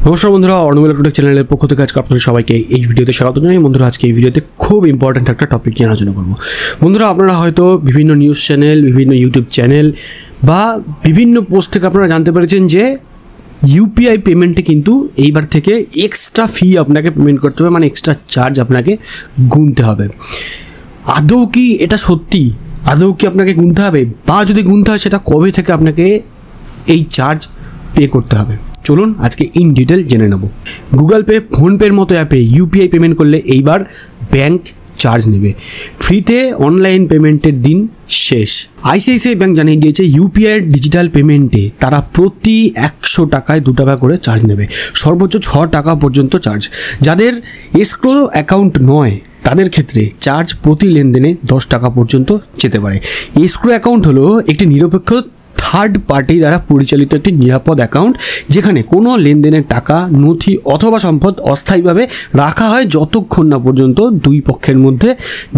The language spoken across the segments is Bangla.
নমস্কার বন্ধুরা, অর্ণব ইলেকট্রনিক চ্যানেলের পক্ষ থেকে আজকে আপনাদের সবাইকে এই ভিডিওতে স্বাগত জানাই। বন্ধুরা, আজকে এই ভিডিওতে খুব ইম্পর্ট্যান্ট একটা টপিক নিয়ে আলোচনা করবো। বন্ধুরা, আপনারা হয়তো বিভিন্ন নিউজ চ্যানেল, বিভিন্ন ইউটিউব চ্যানেল বা বিভিন্ন পোস্ট থেকে আপনারা জানতে পেরেছেন যে ইউপিআই পেমেন্টে কিন্তু এইবার থেকে এক্সট্রা ফি আপনাকে পেমেন্ট করতে হবে, মানে এক্সট্রা চার্জ আপনাকে গুনতে হবে। আদৌ কি এটা সত্যি? আদৌ কি আপনাকে গুনতে হবে, বা যদি গুনতে হয় সেটা কবে থেকে আপনাকে এই চার্জ পে করতে হবে? চলুন আজকে ইন ডিটেল জেনে নেব। গুগল পে, ফোনপের মতো অ্যাপে ইউপিআই পেমেন্ট করলে এইবার ব্যাংক চার্জ নেবে। ফ্রিতে অনলাইন পেমেন্টের দিন শেষ। আইসিআইসিআই ব্যাংক জানিয়ে দিয়েছে ইউপিআই ডিজিটাল পেমেন্টে তারা প্রতি 100 টাকায় 2 টাকা করে চার্জ নেবে। সর্বোচ্চ 6 টাকা পর্যন্ত চার্জ। যাদের এসক্রো অ্যাকাউন্ট নয় তাদের ক্ষেত্রে চার্জ প্রতি লেনদেনে 10 টাকা পর্যন্ত যেতে পারে। এসক্রো অ্যাকাউন্ট হলো একটি নিরপেক্ষ থার্ড পার্টি দ্বারা পরিচালিত একটি নিরাপদ অ্যাকাউন্ট, যেখানে কোনো লেনদেনের টাকা, নথি অথবা সম্পদ অস্থায়ীভাবে রাখা হয় যতক্ষণ না পর্যন্ত দুই পক্ষের মধ্যে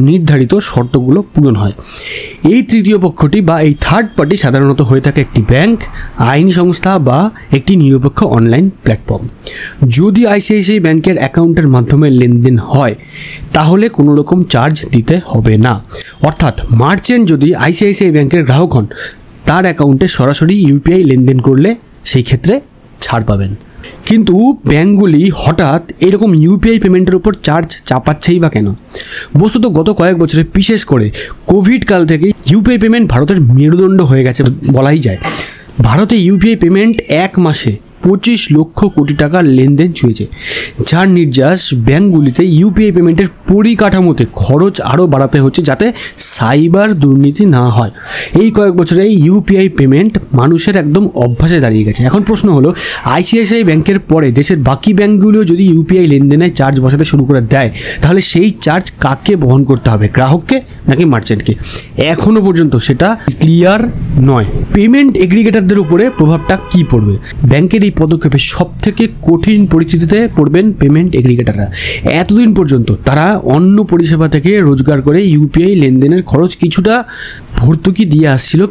নির্ধারিত শর্তগুলো পূরণ হয়। এই তৃতীয় পক্ষটি বা এই থার্ড পার্টি সাধারণত হয়ে থাকে একটি ব্যাংক, আইনি সংস্থা বা একটি নিরপেক্ষ অনলাইন প্ল্যাটফর্ম। যদি আইসিআইসিআই ব্যাংকের অ্যাকাউন্টের মাধ্যমে লেনদেন হয় তাহলে কোনো রকম চার্জ দিতে হবে না। অর্থাৎ মার্চেন্ট যদি আইসিআইসিআই ব্যাংকের গ্রাহক হন, তার অ্যাকাউন্টে সরাসরি ইউপিআই লেনদেন করলে সেই ক্ষেত্রে ছাড় পাবেন। কিন্তু ব্যাঙ্কগুলি হঠাৎ এরকম ইউপিআই পেমেন্টের উপর চার্জ চাপাচ্ছেই বা কেন? বস্তুত গত কয়েক বছরে, বিশেষ করে কোভিড কাল থেকে ইউপিআই পেমেন্ট ভারতের মেরুদণ্ড হয়ে গেছে বলাই যায়। ভারতে ইউপিআই পেমেন্ট এক মাসে 25 লক্ষ কোটি টাকার লেনদেন ছুঁয়েছে, যার নির্যাস ব্যাঙ্কগুলিতে ইউপিআই পেমেন্টের পরিকাঠামোতে খরচ আরও বাড়াতে হচ্ছে যাতে সাইবার দুর্নীতি না হয়। এই কয়েক বছরে ইউপিআই পেমেন্ট মানুষের একদম অভ্যাসে দাঁড়িয়ে গেছে। এখন প্রশ্ন হলো, আইসিআইসিআই ব্যাংকের পরে দেশের বাকি ব্যাঙ্কগুলিও যদি ইউপিআই লেনদেনে চার্জ বসাতে শুরু করে দেয়, তাহলে সেই চার্জ কাকে বহন করতে হবে, গ্রাহককে নাকি মার্চেন্টকে? এখনও পর্যন্ত সেটা ক্লিয়ার নয়। পেমেন্ট এগ্রিগেটরদের উপরে প্রভাবটা কী পড়বে? ব্যাংকের এই পদক্ষেপে সব থেকে কঠিন পরিস্থিতিতে পড়বেন পেমেন্ট এগ্রিগেটররা। এতদিন পর্যন্ত তারা অন্য পরিষেবা থেকে রোজগার করে ইউপিআই লেনদেনের খরচ কিছুটা ভর্তুকি দিয়ে আসছিল,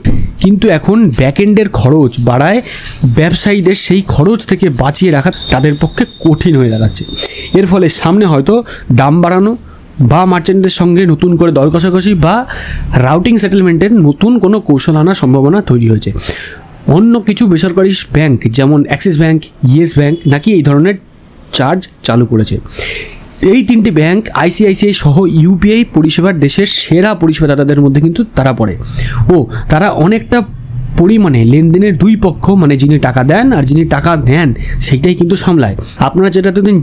কিন্তু এখন ব্যাকএন্ডের খরচ বাড়ায় ব্যবসায়ীদের সেই খরচ থেকে বাঁচিয়ে রাখা তাদের পক্ষে কঠিন হয়ে দাঁড়াচ্ছে। এর ফলে সামনে হয়তো দাম বাড়ানো বা মার্চেন্টদের সঙ্গে নতুন করে দর কষাকষি বা রাউটিং সেটেলমেন্টের নতুন কোনো কৌশল আনার সম্ভাবনা তৈরি হয়েছে। অন্য কিছু বেসরকারি ব্যাংক যেমন অ্যাক্সিস ব্যাংক, ইয়েস ব্যাংক নাকি এই ধরনের চার্জ চালু করেছে। এই তিনটি ব্যাংক আইসিআইসিআই সহ ইউপিআই পরিষেবার দেশের সেরা পরিষেবাদাতাদের মধ্যে কিন্তু তারা পড়ে। তারা অনেকটা পরিমাণে লেনদেনের দুই পক্ষ, মানে যিনি টাকা দেন আর যিনি টাকা নেন, সেইটাই কিন্তু সামলায়। আপনারা যেটা এতদিন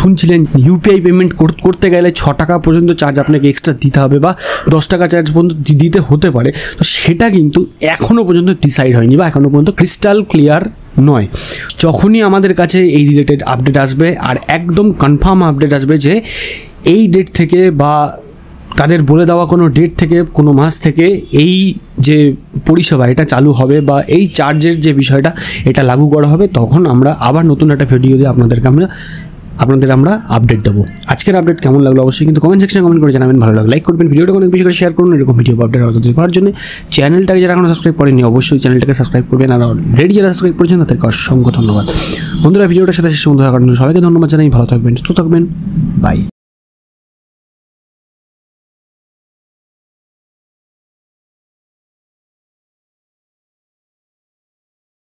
শুনছিলেন ইউপিআই পেমেন্ট করতে গেলে 6 টাকা পর্যন্ত চার্জ আপনাকে এক্সট্রা দিতে হবে বা 10 টাকা চার্জ পর্যন্ত দিতে হতে পারে, তো সেটা কিন্তু এখনও পর্যন্ত ডিসাইড হয়নি বা এখনও পর্যন্ত ক্রিস্টাল ক্লিয়ার নয়। যখনই আমাদের কাছে এই রিলেটেড আপডেট আসবে আর একদম কনফার্ম আপডেট আসবে যে এই ডেট থেকে বা তাদের বলে দেওয়া কোনো ডেট থেকে, কোনো মাস থেকে এই যে পরিষেবা এটা চালু হবে বা এই চার্জের যে বিষয়টা এটা লাগু করা হবে, তখন আমরা আবার নতুন একটা ভিডিও দিয়ে আপনাদের আমরা আপডেট দেবো। আজকের আপডেট কেমন লাগলো অবশ্যই কিন্তু কমেন্ট সেকশনে কমেন্ট করে জানাবেন। ভালো লাগলে লাইক করবেন, ভিডিওটা অনেক বেশি করে শেয়ার করুন। এরকম ভিডিও আপডেট করার জন্য চ্যানেলটাকে যারা এখনো সাবস্ক্রাইব করেনি অবশ্যই চ্যানেলটাকে সাবস্ক্রাইব করবেন, আর অলরেডি যারা সাবস্ক্রাইব করেছেন তাদেরকে অসংখ্য ধন্যবাদ। বন্ধুরা, ভিডিওটার সাথে শেষ পর্যন্ত থাকার জন্য সবাইকে ধন্যবাদ জানাই। ভালো থাকবেন, সুস্থ থাকবেন, বাই।